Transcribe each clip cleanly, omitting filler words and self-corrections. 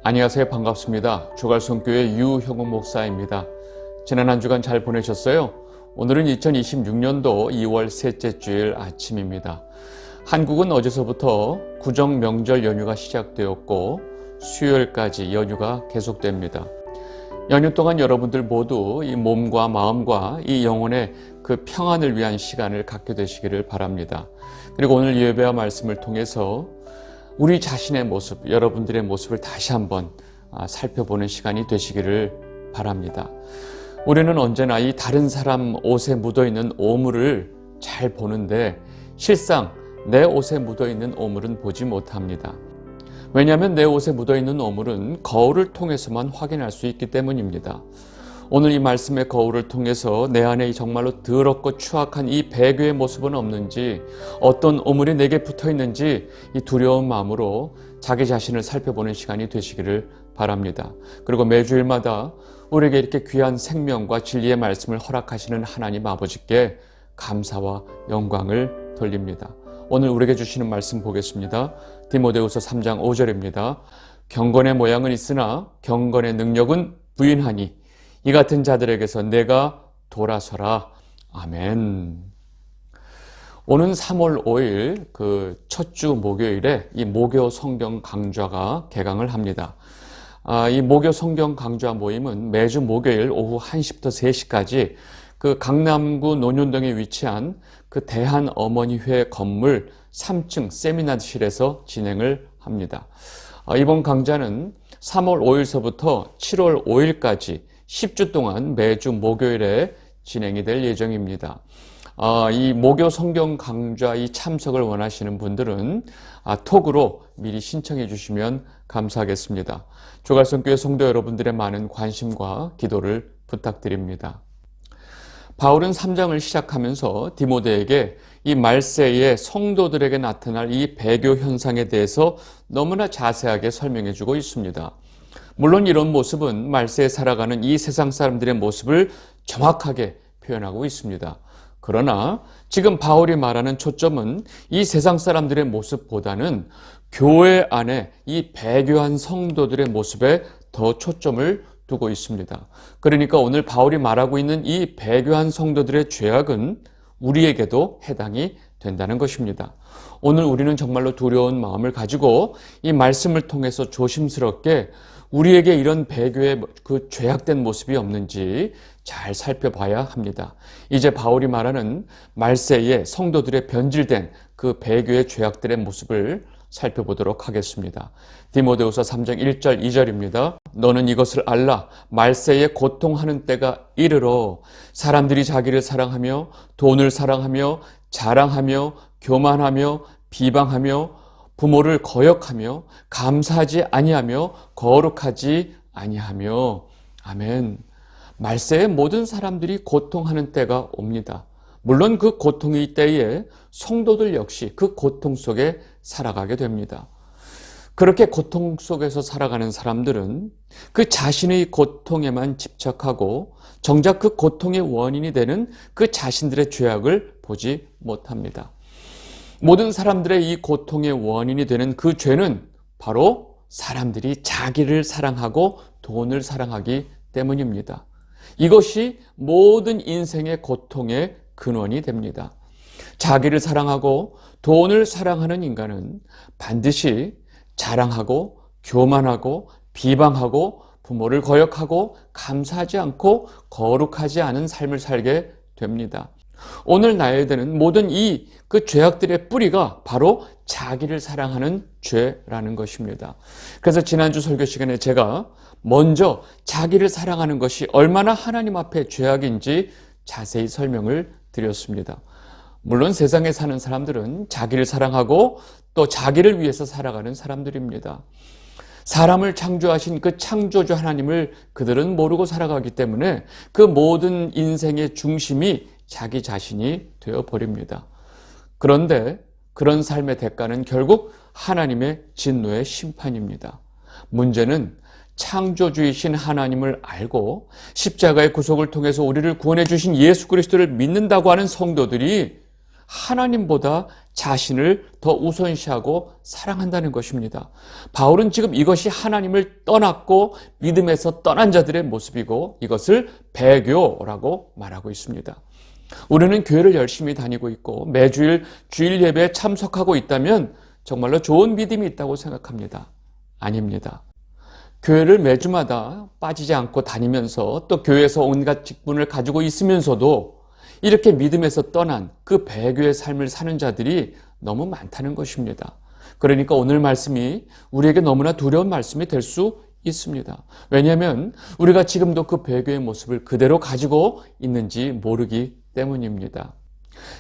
안녕하세요. 반갑습니다. 조갈성교회 유형욱 목사입니다. 지난 한 주간 잘 보내셨어요? 오늘은 2026년도 2월 셋째 주일 아침입니다. 한국은 어제서부터 구정 명절 연휴가 시작되었고 수요일까지 연휴가 계속됩니다. 연휴 동안 여러분들 모두 이 몸과 마음과 이 영혼의 그 평안을 위한 시간을 갖게 되시기를 바랍니다. 그리고 오늘 예배와 말씀을 통해서 우리 자신의 모습, 여러분들의 모습을 다시 한번 살펴보는 시간이 되시기를 바랍니다. 우리는 언제나 이 다른 사람 옷에 묻어있는 오물을 잘 보는데 실상 내 옷에 묻어있는 오물은 보지 못합니다. 왜냐하면 내 옷에 묻어있는 오물은 거울을 통해서만 확인할 수 있기 때문입니다. 오늘 이 말씀의 거울을 통해서 내 안에 정말로 더럽고 추악한 이 배교의 모습은 없는지, 어떤 오물이 내게 붙어 있는지 이 두려운 마음으로 자기 자신을 살펴보는 시간이 되시기를 바랍니다. 그리고 매주일마다 우리에게 이렇게 귀한 생명과 진리의 말씀을 허락하시는 하나님 아버지께 감사와 영광을 돌립니다. 오늘 우리에게 주시는 말씀 보겠습니다. 디모데후서 3장 5절입니다. 경건의 모양은 있으나 경건의 능력은 부인하니 이 같은 자들에게서 내가 돌아서라. 아멘. 오는 3월 5일 그 첫 주 목요일에 이 모교 성경 강좌가 개강을 합니다. 이 모교 성경 강좌 모임은 매주 목요일 오후 1시부터 3시까지 그 강남구 논현동에 위치한 그 대한어머니회 건물 3층 세미나실에서 진행을 합니다. 이번 강좌는 3월 5일서부터 7월 5일까지 10주 동안 매주 목요일에 진행이 될 예정입니다. 이 모교 성경 강좌 이 참석을 원하시는 분들은 톡으로 미리 신청해 주시면 감사하겠습니다. 조갈성교회 성도 여러분들의 많은 관심과 기도를 부탁드립니다. 바울은 3장을 시작하면서 디모데에게 이 말세에 성도들에게 나타날 이 배교 현상에 대해서 너무나 자세하게 설명해 주고 있습니다. 물론 이런 모습은 말세에 살아가는 이 세상 사람들의 모습을 정확하게 표현하고 있습니다. 그러나 지금 바울이 말하는 초점은 이 세상 사람들의 모습보다는 교회 안에 이 배교한 성도들의 모습에 더 초점을 두고 있습니다. 그러니까 오늘 바울이 말하고 있는 이 배교한 성도들의 죄악은 우리에게도 해당이 된다는 것입니다. 오늘 우리는 정말로 두려운 마음을 가지고 이 말씀을 통해서 조심스럽게 우리에게 이런 배교의 그 죄악된 모습이 없는지 잘 살펴봐야 합니다. 이제 바울이 말하는 말세에 성도들의 변질된 그 배교의 죄악들의 모습을 살펴보도록 하겠습니다. 디모데후서 3장 1절 2절입니다. 너는 이것을 알라. 말세에 고통하는 때가 이르러 사람들이 자기를 사랑하며 돈을 사랑하며 자랑하며 교만하며 비방하며 부모를 거역하며 감사하지 아니하며 거룩하지 아니하며. 아멘. 말세에 모든 사람들이 고통하는 때가 옵니다. 물론 그 고통의 때에 성도들 역시 그 고통 속에 살아가게 됩니다. 그렇게 고통 속에서 살아가는 사람들은 그 자신의 고통에만 집착하고 정작 그 고통의 원인이 되는 그 자신들의 죄악을 보지 못합니다. 모든 사람들의 이 고통의 원인이 되는 그 죄는 바로 사람들이 자기를 사랑하고 돈을 사랑하기 때문입니다. 이것이 모든 인생의 고통의 근원이 됩니다. 자기를 사랑하고 돈을 사랑하는 인간은 반드시 자랑하고 교만하고 비방하고 부모를 거역하고 감사하지 않고 거룩하지 않은 삶을 살게 됩니다. 오늘 나야 되는 모든 그 죄악들의 뿌리가 바로 자기를 사랑하는 죄라는 것입니다. 그래서 지난주 설교 시간에 제가 먼저 자기를 사랑하는 것이 얼마나 하나님 앞에 죄악인지 자세히 설명을 드렸습니다. 물론 세상에 사는 사람들은 자기를 사랑하고 또 자기를 위해서 살아가는 사람들입니다. 사람을 창조하신 그 창조주 하나님을 그들은 모르고 살아가기 때문에 그 모든 인생의 중심이 자기 자신이 되어버립니다. 그런데 그런 삶의 대가는 결국 하나님의 진노의 심판입니다. 문제는 창조주이신 하나님을 알고 십자가의 구속을 통해서 우리를 구원해 주신 예수 그리스도를 믿는다고 하는 성도들이 하나님보다 자신을 더 우선시하고 사랑한다는 것입니다. 바울은 지금 이것이 하나님을 떠났고 믿음에서 떠난 자들의 모습이고 이것을 배교라고 말하고 있습니다. 우리는 교회를 열심히 다니고 있고 매주일 주일 예배에 참석하고 있다면 정말로 좋은 믿음이 있다고 생각합니다. 아닙니다. 교회를 매주마다 빠지지 않고 다니면서 또 교회에서 온갖 직분을 가지고 있으면서도 이렇게 믿음에서 떠난 그 배교의 삶을 사는 자들이 너무 많다는 것입니다. 그러니까 오늘 말씀이 우리에게 너무나 두려운 말씀이 될 수 있습니다. 왜냐하면 우리가 지금도 그 배교의 모습을 그대로 가지고 있는지 모르기 때문입니다.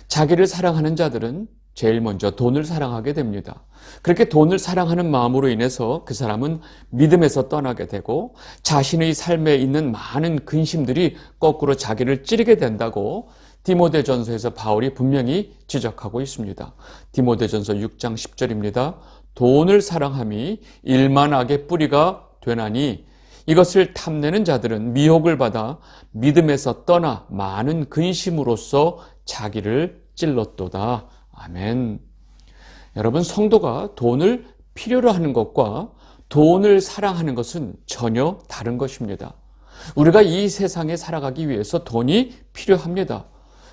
자기를 사랑하는 자들은 제일 먼저 돈을 사랑하게 됩니다. 그렇게 돈을 사랑하는 마음으로 인해서 그 사람은 믿음에서 떠나게 되고 자신의 삶에 있는 많은 근심들이 거꾸로 자기를 찌르게 된다고 디모데전서에서 바울이 분명히 지적하고 있습니다. 디모데전서 6장 10절입니다. 돈을 사랑함이 일만악의 뿌리가 되나니 이것을 탐내는 자들은 미혹을 받아 믿음에서 떠나 많은 근심으로써 자기를 찔렀도다. 아멘. 여러분, 성도가 돈을 필요로 하는 것과 돈을 사랑하는 것은 전혀 다른 것입니다. 우리가 이 세상에 살아가기 위해서 돈이 필요합니다.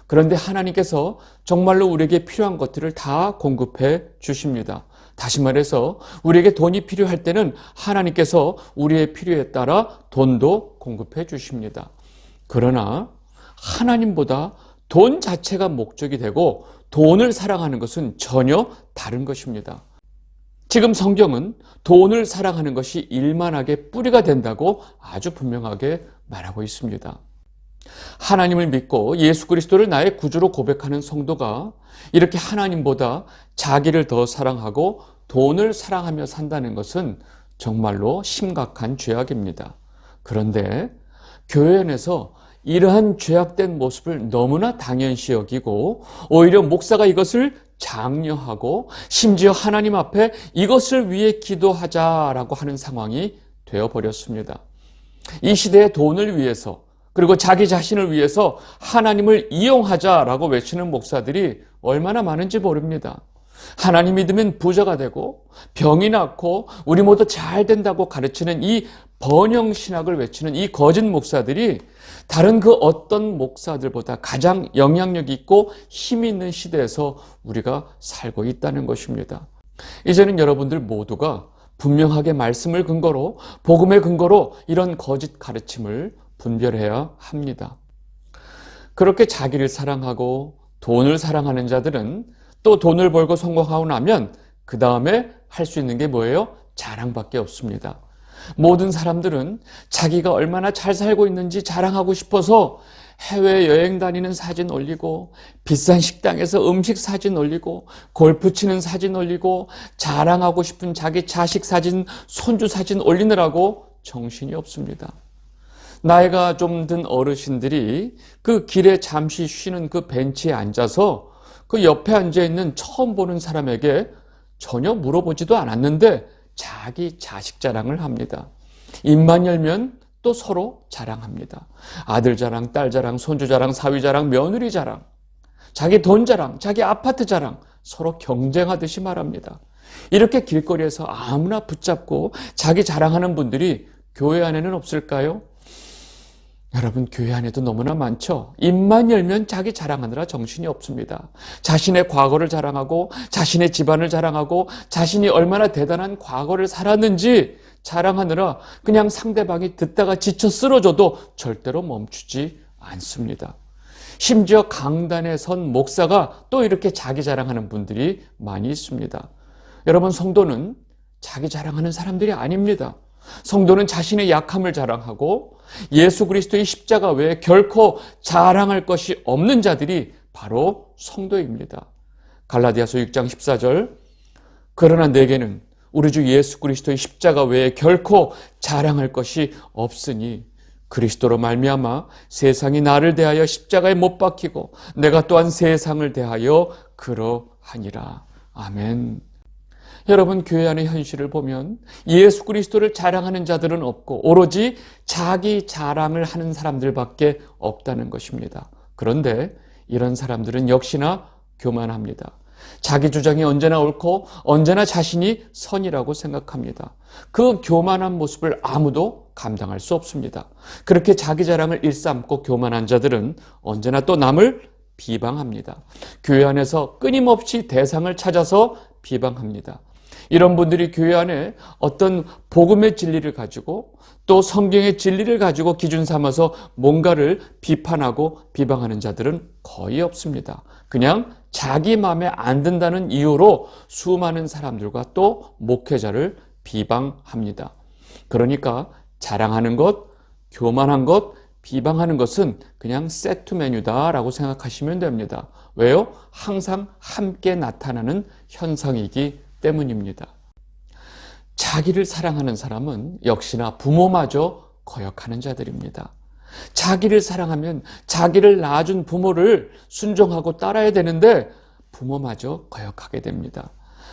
그런데 하나님께서 정말로 우리에게 필요한 것들을 다 공급해 주십니다. 다시 말해서 우리에게 돈이 필요할 때는 하나님께서 우리의 필요에 따라 돈도 공급해 주십니다. 그러나 하나님보다 돈 자체가 목적이 되고 돈을 사랑하는 것은 전혀 다른 것입니다. 지금 성경은 돈을 사랑하는 것이 일만하게 뿌리가 된다고 아주 분명하게 말하고 있습니다. 하나님을 믿고 예수 그리스도를 나의 구주로 고백하는 성도가 이렇게 하나님보다 자기를 더 사랑하고 돈을 사랑하며 산다는 것은 정말로 심각한 죄악입니다. 그런데 교회 안에서 이러한 죄악된 모습을 너무나 당연시 여기고 오히려 목사가 이것을 장려하고 심지어 하나님 앞에 이것을 위해 기도하자라고 하는 상황이 되어버렸습니다. 이 시대의 돈을 위해서 그리고 자기 자신을 위해서 하나님을 이용하자라고 외치는 목사들이 얼마나 많은지 모릅니다. 하나님 믿으면 부자가 되고 병이 낫고 우리 모두 잘 된다고 가르치는 이 번영신학을 외치는 이 거짓 목사들이 다른 그 어떤 목사들보다 가장 영향력 있고 힘이 있는 시대에서 우리가 살고 있다는 것입니다. 이제는 여러분들 모두가 분명하게 말씀을 근거로 복음의 근거로 이런 거짓 가르침을 분별해야 합니다. 그렇게 자기를 사랑하고 돈을 사랑하는 자들은 또 돈을 벌고 성공하고 나면 그 다음에 할 수 있는 게 뭐예요? 자랑밖에 없습니다. 모든 사람들은 자기가 얼마나 잘 살고 있는지 자랑하고 싶어서 해외여행 다니는 사진 올리고 비싼 식당에서 음식 사진 올리고 골프 치는 사진 올리고 자랑하고 싶은 자기 자식 사진, 손주 사진 올리느라고 정신이 없습니다. 나이가 좀 든 어르신들이 그 길에 잠시 쉬는 그 벤치에 앉아서 그 옆에 앉아있는 처음 보는 사람에게 전혀 물어보지도 않았는데 자기 자식 자랑을 합니다. 입만 열면 또 서로 자랑합니다. 아들 자랑, 딸 자랑, 손주 자랑, 사위 자랑, 며느리 자랑, 자기 돈 자랑, 자기 아파트 자랑, 서로 경쟁하듯이 말합니다. 이렇게 길거리에서 아무나 붙잡고 자기 자랑하는 분들이 교회 안에는 없을까요? 여러분, 교회 안에도 너무나 많죠. 입만 열면 자기 자랑하느라 정신이 없습니다. 자신의 과거를 자랑하고 자신의 집안을 자랑하고 자신이 얼마나 대단한 과거를 살았는지 자랑하느라 그냥 상대방이 듣다가 지쳐 쓰러져도 절대로 멈추지 않습니다. 심지어 강단에 선 목사가 또 이렇게 자기 자랑하는 분들이 많이 있습니다. 여러분, 성도는 자기 자랑하는 사람들이 아닙니다. 성도는 자신의 약함을 자랑하고 예수 그리스도의 십자가 외에 결코 자랑할 것이 없는 자들이 바로 성도입니다. 갈라디아서 6장 14절, 그러나 내게는 우리 주 예수 그리스도의 십자가 외에 결코 자랑할 것이 없으니 그리스도로 말미암아 세상이 나를 대하여 십자가에 못 박히고 내가 또한 세상을 대하여 그러하니라. 아멘. 여러분, 교회 안의 현실을 보면 예수 그리스도를 자랑하는 자들은 없고 오로지 자기 자랑을 하는 사람들밖에 없다는 것입니다. 그런데 이런 사람들은 역시나 교만합니다. 자기 주장이 언제나 옳고 언제나 자신이 선이라고 생각합니다. 그 교만한 모습을 아무도 감당할 수 없습니다. 그렇게 자기 자랑을 일삼고 교만한 자들은 언제나 또 남을 비방합니다. 교회 안에서 끊임없이 대상을 찾아서 비방합니다. 이런 분들이 교회 안에 어떤 복음의 진리를 가지고 또 성경의 진리를 가지고 기준 삼아서 뭔가를 비판하고 비방하는 자들은 거의 없습니다. 그냥 자기 마음에 안 든다는 이유로 수많은 사람들과 또 목회자를 비방합니다. 그러니까 자랑하는 것, 교만한 것, 비방하는 것은 그냥 세트 메뉴다라고 생각하시면 됩니다. 왜요? 항상 함께 나타나는 현상이기 때문입니다. 자기를 사랑하는 사람은 역시나 부모마저 거역하는 자들입니다. 자기를 사랑하면 자기를 낳아준 부모를 순종하고 따라야 되는데 부모마저 거역하게 됩니다.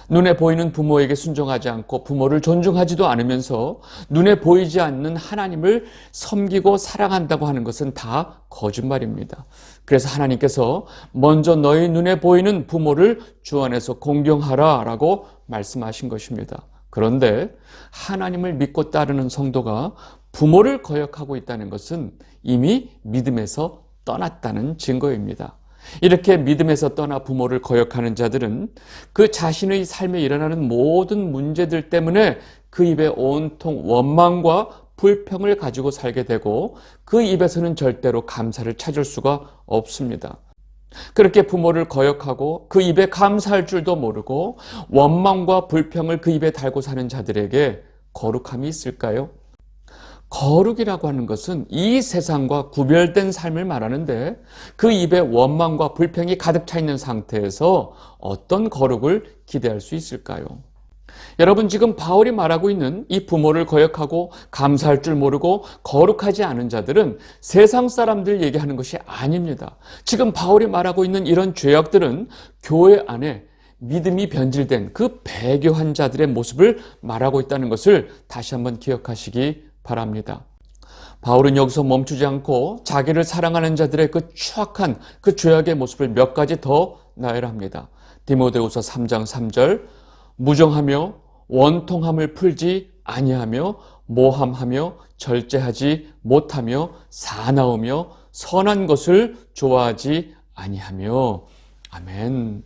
눈에 보이는 부모에게 순종하지 않고 부모를 존중하지도 않으면서 눈에 보이지 않는 하나님을 섬기고 사랑한다고 하는 것은 다 거짓말입니다. 그래서 하나님께서 먼저 너희 눈에 보이는 부모를 주 안에서 공경하라 라고 말씀하신 것입니다. 그런데 하나님을 믿고 따르는 성도가 부모를 거역하고 있다는 것은 이미 믿음에서 떠났다는 증거입니다. 이렇게 믿음에서 떠나 부모를 거역하는 자들은 그 자신의 삶에 일어나는 모든 문제들 때문에 그 입에 온통 원망과 불평을 가지고 살게 되고 그 입에서는 절대로 감사를 찾을 수가 없습니다. 그렇게 부모를 거역하고 그 입에 감사할 줄도 모르고 원망과 불평을 그 입에 달고 사는 자들에게 거룩함이 있을까요? 거룩이라고 하는 것은 이 세상과 구별된 삶을 말하는데 그 입에 원망과 불평이 가득 차 있는 상태에서 어떤 거룩을 기대할 수 있을까요? 여러분, 지금 바울이 말하고 있는 이 부모를 거역하고 감사할 줄 모르고 거룩하지 않은 자들은 세상 사람들 얘기하는 것이 아닙니다. 지금 바울이 말하고 있는 이런 죄악들은 교회 안에 믿음이 변질된 그 배교한 자들의 모습을 말하고 있다는 것을 다시 한번 기억하시기 바랍니다. 바울은 여기서 멈추지 않고 자기를 사랑하는 자들의 그 추악한 그 죄악의 모습을 몇 가지 더 나열합니다. 디모데후서 3장 3절 무정하며 원통함을 풀지 아니하며 모함하며 절제하지 못하며 사나우며 선한 것을 좋아하지 아니하며. 아멘.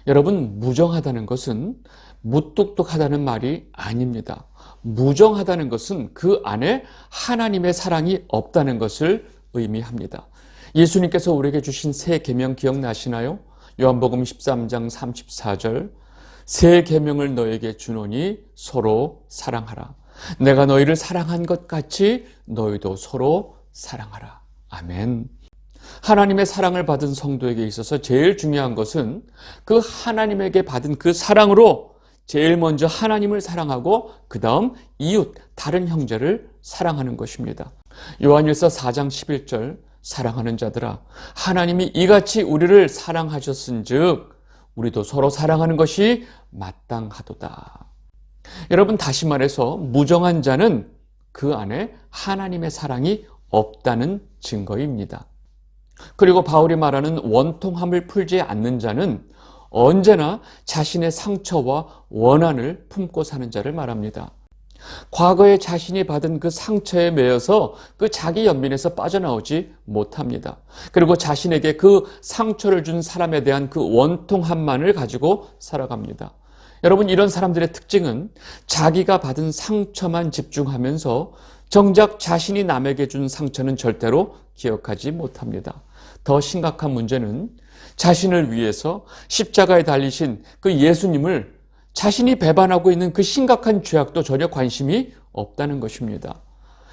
여러분, 무정하다는 것은 무뚝뚝하다는 말이 아닙니다. 무정하다는 것은 그 안에 하나님의 사랑이 없다는 것을 의미합니다. 예수님께서 우리에게 주신 새 계명 기억나시나요? 요한복음 13장 34절 새 계명을 너에게 주노니 서로 사랑하라. 내가 너희를 사랑한 것 같이 너희도 서로 사랑하라. 아멘. 하나님의 사랑을 받은 성도에게 있어서 제일 중요한 것은 그 하나님에게 받은 그 사랑으로 제일 먼저 하나님을 사랑하고 그 다음 이웃, 다른 형제를 사랑하는 것입니다. 요한일서 4장 11절 사랑하는 자들아 하나님이 이같이 우리를 사랑하셨은즉 우리도 서로 사랑하는 것이 마땅하도다. 여러분, 다시 말해서 무정한 자는 그 안에 하나님의 사랑이 없다는 증거입니다. 그리고 바울이 말하는 원통함을 풀지 않는 자는 언제나 자신의 상처와 원한을 품고 사는 자를 말합니다. 과거에 자신이 받은 그 상처에 매여서 그 자기 연민에서 빠져나오지 못합니다. 그리고 자신에게 그 상처를 준 사람에 대한 그 원통함만을 가지고 살아갑니다. 여러분, 이런 사람들의 특징은 자기가 받은 상처만 집중하면서 정작 자신이 남에게 준 상처는 절대로 기억하지 못합니다. 더 심각한 문제는 자신을 위해서 십자가에 달리신 그 예수님을 자신이 배반하고 있는 그 심각한 죄악도 전혀 관심이 없다는 것입니다.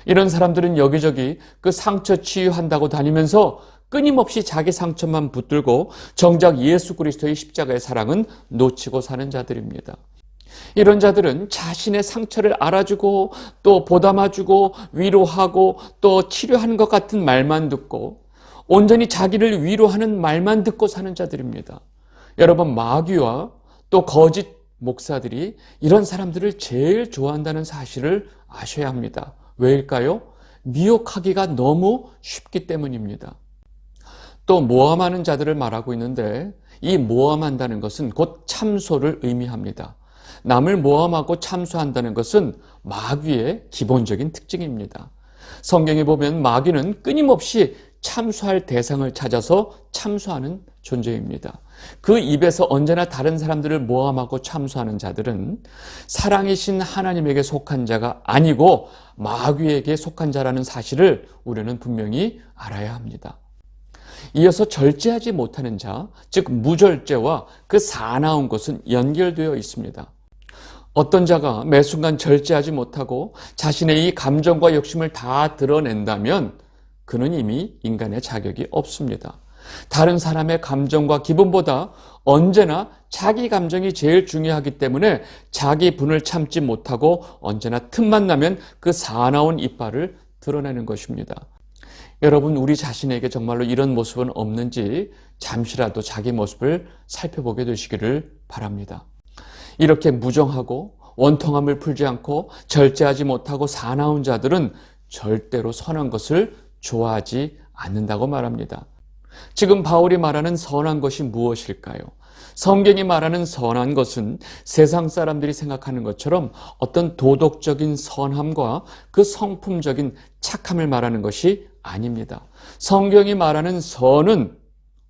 이런 사람들은 여기저기 그 상처 치유한다고 다니면서 끊임없이 자기 상처만 붙들고 정작 예수 그리스도의 십자가의 사랑은 놓치고 사는 자들입니다. 이런 자들은 자신의 상처를 알아주고 또 보담아주고 위로하고 또 치료하는 것 같은 말만 듣고 온전히 자기를 위로하는 말만 듣고 사는 자들입니다. 여러분, 마귀와 또 거짓 목사들이 이런 사람들을 제일 좋아한다는 사실을 아셔야 합니다. 왜일까요? 미혹하기가 너무 쉽기 때문입니다. 또 모함하는 자들을 말하고 있는데 이 모함한다는 것은 곧 참소를 의미합니다. 남을 모함하고 참소한다는 것은 마귀의 기본적인 특징입니다. 성경에 보면 마귀는 끊임없이 참소할 대상을 찾아서 참소하는 존재입니다. 그 입에서 언제나 다른 사람들을 모함하고 참소하는 자들은 사랑이신 하나님에게 속한 자가 아니고 마귀에게 속한 자라는 사실을 우리는 분명히 알아야 합니다. 이어서 절제하지 못하는 자, 즉 무절제와 그 사나운 것은 연결되어 있습니다. 어떤 자가 매 순간 절제하지 못하고 자신의 이 감정과 욕심을 다 드러낸다면 그는 이미 인간의 자격이 없습니다. 다른 사람의 감정과 기분보다 언제나 자기 감정이 제일 중요하기 때문에 자기 분을 참지 못하고 언제나 틈만 나면 그 사나운 이빨을 드러내는 것입니다. 여러분, 우리 자신에게 정말로 이런 모습은 없는지 잠시라도 자기 모습을 살펴보게 되시기를 바랍니다. 이렇게 무정하고 원통함을 풀지 않고 절제하지 못하고 사나운 자들은 절대로 선한 것을 좋아하지 않는다고 말합니다. 지금 바울이 말하는 선한 것이 무엇일까요? 성경이 말하는 선한 것은 세상 사람들이 생각하는 것처럼 어떤 도덕적인 선함과 그 성품적인 착함을 말하는 것이 아닙니다. 성경이 말하는 선은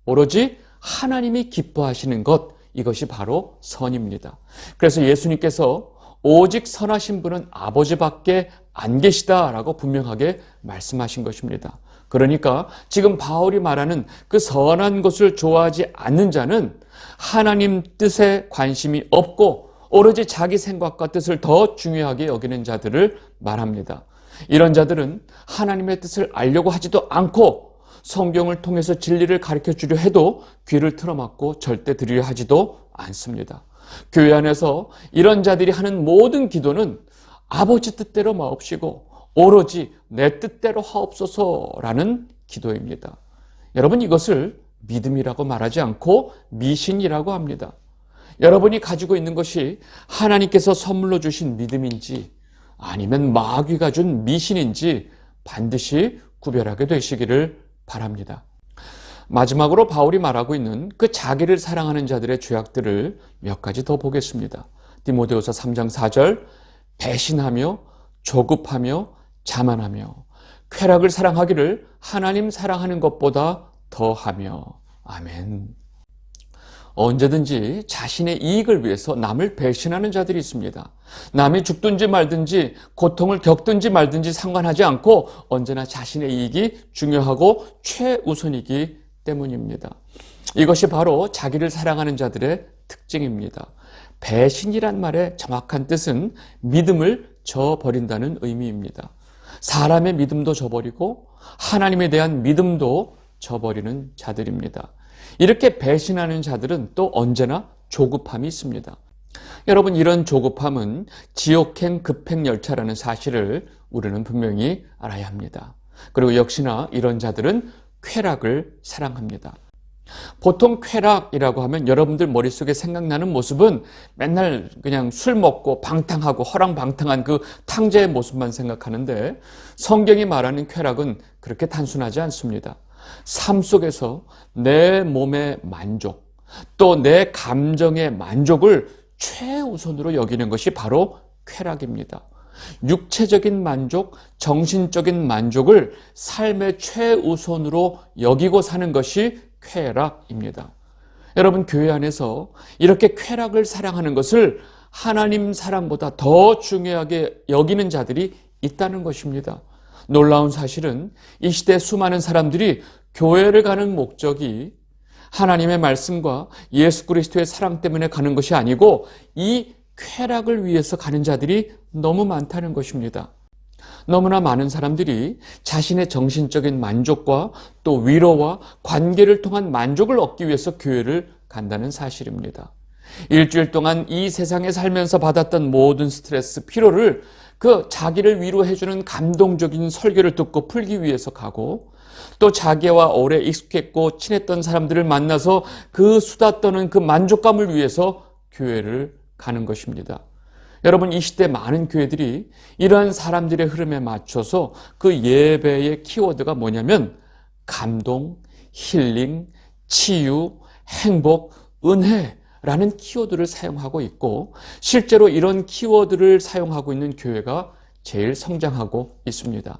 오로지 하나님이 기뻐하시는 것, 이것이 바로 선입니다. 그래서 예수님께서 오직 선하신 분은 아버지밖에 안 계시다라고 분명하게 말씀하신 것입니다. 그러니까 지금 바울이 말하는 그 선한 것을 좋아하지 않는 자는 하나님 뜻에 관심이 없고 오로지 자기 생각과 뜻을 더 중요하게 여기는 자들을 말합니다. 이런 자들은 하나님의 뜻을 알려고 하지도 않고 성경을 통해서 진리를 가르쳐 주려 해도 귀를 틀어막고 절대 들으려 하지도 않습니다. 교회 안에서 이런 자들이 하는 모든 기도는 아버지 뜻대로 마옵시고 오로지 내 뜻대로 하옵소서라는 기도입니다. 여러분, 이것을 믿음이라고 말하지 않고 미신이라고 합니다. 여러분이 가지고 있는 것이 하나님께서 선물로 주신 믿음인지 아니면 마귀가 준 미신인지 반드시 구별하게 되시기를 바랍니다. 마지막으로 바울이 말하고 있는 그 자기를 사랑하는 자들의 죄악들을 몇 가지 더 보겠습니다. 디모데후서 3장 4절, 배신하며 조급하며 자만하며 쾌락을 사랑하기를 하나님 사랑하는 것보다 더하며. 아멘. 언제든지 자신의 이익을 위해서 남을 배신하는 자들이 있습니다. 남이 죽든지 말든지 고통을 겪든지 말든지 상관하지 않고 언제나 자신의 이익이 중요하고 최우선이기 때문입니다. 이것이 바로 자기를 사랑하는 자들의 특징입니다. 배신이란 말의 정확한 뜻은 믿음을 저버린다는 의미입니다. 사람의 믿음도 저버리고 하나님에 대한 믿음도 저버리는 자들입니다. 이렇게 배신하는 자들은 또 언제나 조급함이 있습니다. 여러분, 이런 조급함은 지옥행 급행열차라는 사실을 우리는 분명히 알아야 합니다. 그리고 역시나 이런 자들은 쾌락을 사랑합니다. 보통 쾌락이라고 하면 여러분들 머릿속에 생각나는 모습은 맨날 그냥 술 먹고 방탕하고 허랑방탕한 그 탕자의 모습만 생각하는데 성경이 말하는 쾌락은 그렇게 단순하지 않습니다. 삶 속에서 내 몸의 만족, 또 내 감정의 만족을 최우선으로 여기는 것이 바로 쾌락입니다. 육체적인 만족, 정신적인 만족을 삶의 최우선으로 여기고 사는 것이 쾌락입니다. 여러분, 교회 안에서 이렇게 쾌락을 사랑하는 것을 하나님 사랑보다 더 중요하게 여기는 자들이 있다는 것입니다. 놀라운 사실은 이 시대 수많은 사람들이 교회를 가는 목적이 하나님의 말씀과 예수 그리스도의 사랑 때문에 가는 것이 아니고 이 쾌락을 위해서 가는 자들이 너무 많다는 것입니다. 너무나 많은 사람들이 자신의 정신적인 만족과 또 위로와 관계를 통한 만족을 얻기 위해서 교회를 간다는 사실입니다. 일주일 동안 이 세상에 살면서 받았던 모든 스트레스, 피로를 그 자기를 위로해주는 감동적인 설교를 듣고 풀기 위해서 가고 또 자기와 오래 익숙했고 친했던 사람들을 만나서 그 수다 떠는 그 만족감을 위해서 교회를 가는 것입니다. 여러분, 이 시대 많은 교회들이 이러한 사람들의 흐름에 맞춰서 그 예배의 키워드가 뭐냐면 감동, 힐링, 치유, 행복, 은혜라는 키워드를 사용하고 있고 실제로 이런 키워드를 사용하고 있는 교회가 제일 성장하고 있습니다.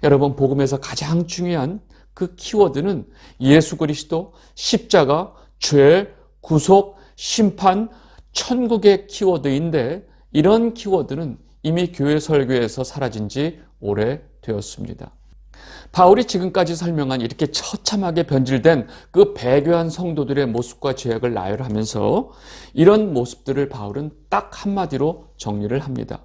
여러분, 복음에서 가장 중요한 그 키워드는 예수 그리스도, 십자가, 죄, 구속, 심판, 천국의 키워드인데 이런 키워드는 이미 교회 설교에서 사라진 지 오래되었습니다. 바울이 지금까지 설명한 이렇게 처참하게 변질된 그 배교한 성도들의 모습과 죄악을 나열하면서 이런 모습들을 바울은 딱 한마디로 정리를 합니다.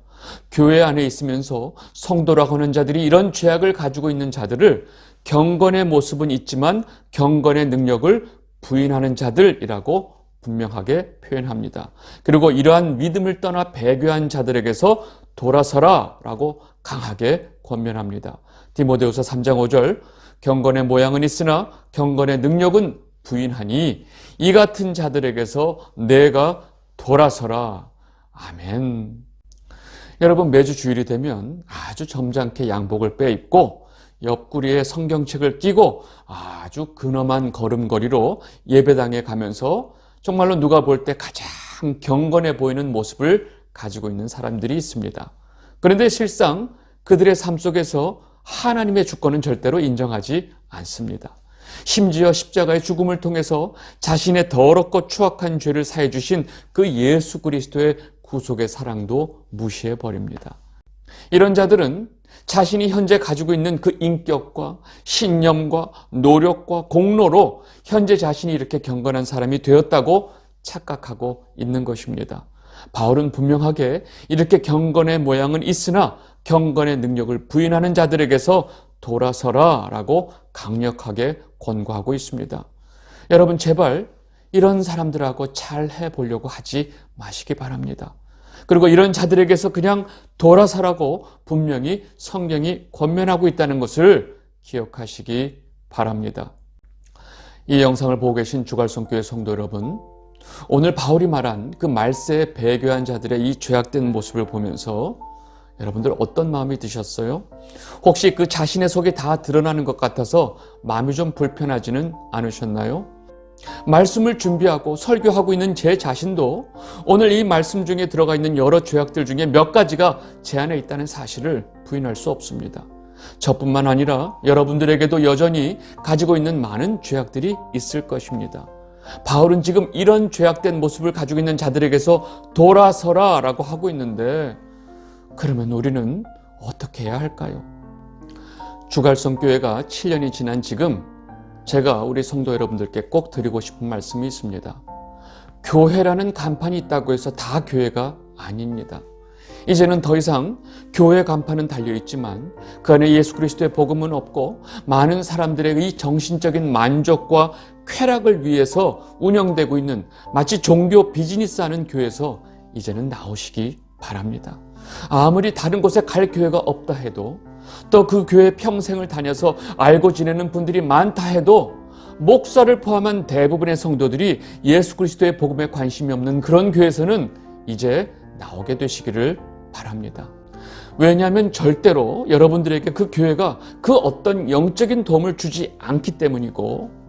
교회 안에 있으면서 성도라고 하는 자들이 이런 죄악을 가지고 있는 자들을 경건의 모습은 있지만 경건의 능력을 부인하는 자들이라고 분명하게 표현합니다. 그리고 이러한 믿음을 떠나 배교한 자들에게서 돌아서라 라고 강하게 권면합니다. 디모데후서 3장 5절 경건의 모양은 있으나 경건의 능력은 부인하니 이 같은 자들에게서 내가 돌아서라. 아멘. 여러분, 매주 주일이 되면 아주 점잖게 양복을 빼입고 옆구리에 성경책을 끼고 아주 근엄한 걸음걸이로 예배당에 가면서 정말로 누가 볼 때 가장 경건해 보이는 모습을 가지고 있는 사람들이 있습니다. 그런데 실상 그들의 삶 속에서 하나님의 주권은 절대로 인정하지 않습니다. 심지어 십자가의 죽음을 통해서 자신의 더럽고 추악한 죄를 사해 주신 그 예수 그리스도의 구속의 사랑도 무시해 버립니다. 이런 자들은 자신이 현재 가지고 있는 그 인격과 신념과 노력과 공로로 현재 자신이 이렇게 경건한 사람이 되었다고 착각하고 있는 것입니다. 바울은 분명하게 이렇게 경건의 모양은 있으나 경건의 능력을 부인하는 자들에게서 돌아서라 라고 강력하게 권고하고 있습니다. 여러분, 제발 이런 사람들하고 잘 해보려고 하지 마시기 바랍니다. 그리고 이런 자들에게서 그냥 돌아서라고 분명히 성경이 권면하고 있다는 것을 기억하시기 바랍니다. 이 영상을 보고 계신 주갈성교회 성도 여러분, 오늘 바울이 말한 그 말세에 배교한 자들의 이 죄악된 모습을 보면서 여러분들 어떤 마음이 드셨어요? 혹시 그 자신의 속이 다 드러나는 것 같아서 마음이 좀 불편하지는 않으셨나요? 말씀을 준비하고 설교하고 있는 제 자신도 오늘 이 말씀 중에 들어가 있는 여러 죄악들 중에 몇 가지가 제 안에 있다는 사실을 부인할 수 없습니다. 저뿐만 아니라 여러분들에게도 여전히 가지고 있는 많은 죄악들이 있을 것입니다. 바울은 지금 이런 죄악된 모습을 가지고 있는 자들에게서 돌아서라 라고 하고 있는데 그러면 우리는 어떻게 해야 할까요? 주갈성교회가 7년이 지난 지금 제가 우리 성도 여러분들께 꼭 드리고 싶은 말씀이 있습니다. 교회라는 간판이 있다고 해서 다 교회가 아닙니다. 이제는 더 이상 교회 간판은 달려있지만 그 안에 예수 그리스도의 복음은 없고 많은 사람들의 이 정신적인 만족과 쾌락을 위해서 운영되고 있는 마치 종교 비즈니스 하는 교회에서 이제는 나오시기 바랍니다. 아무리 다른 곳에 갈 교회가 없다 해도 또 그 교회 평생을 다녀서 알고 지내는 분들이 많다 해도 목사를 포함한 대부분의 성도들이 예수 그리스도의 복음에 관심이 없는 그런 교회에서는 이제 나오게 되시기를 바랍니다. 왜냐하면 절대로 여러분들에게 그 교회가 그 어떤 영적인 도움을 주지 않기 때문이고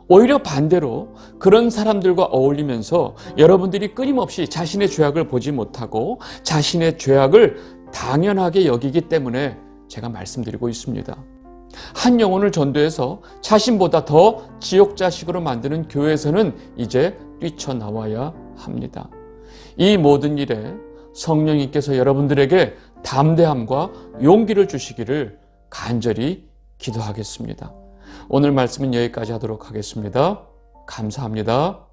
오히려 반대로 그런 사람들과 어울리면서 여러분들이 끊임없이 자신의 죄악을 보지 못하고 자신의 죄악을 당연하게 여기기 때문에 제가 말씀드리고 있습니다. 한 영혼을 전도해서 자신보다 더 지옥자식으로 만드는 교회에서는 이제 뛰쳐나와야 합니다. 이 모든 일에 성령님께서 여러분들에게 담대함과 용기를 주시기를 간절히 기도하겠습니다. 오늘 말씀은 여기까지 하도록 하겠습니다. 감사합니다.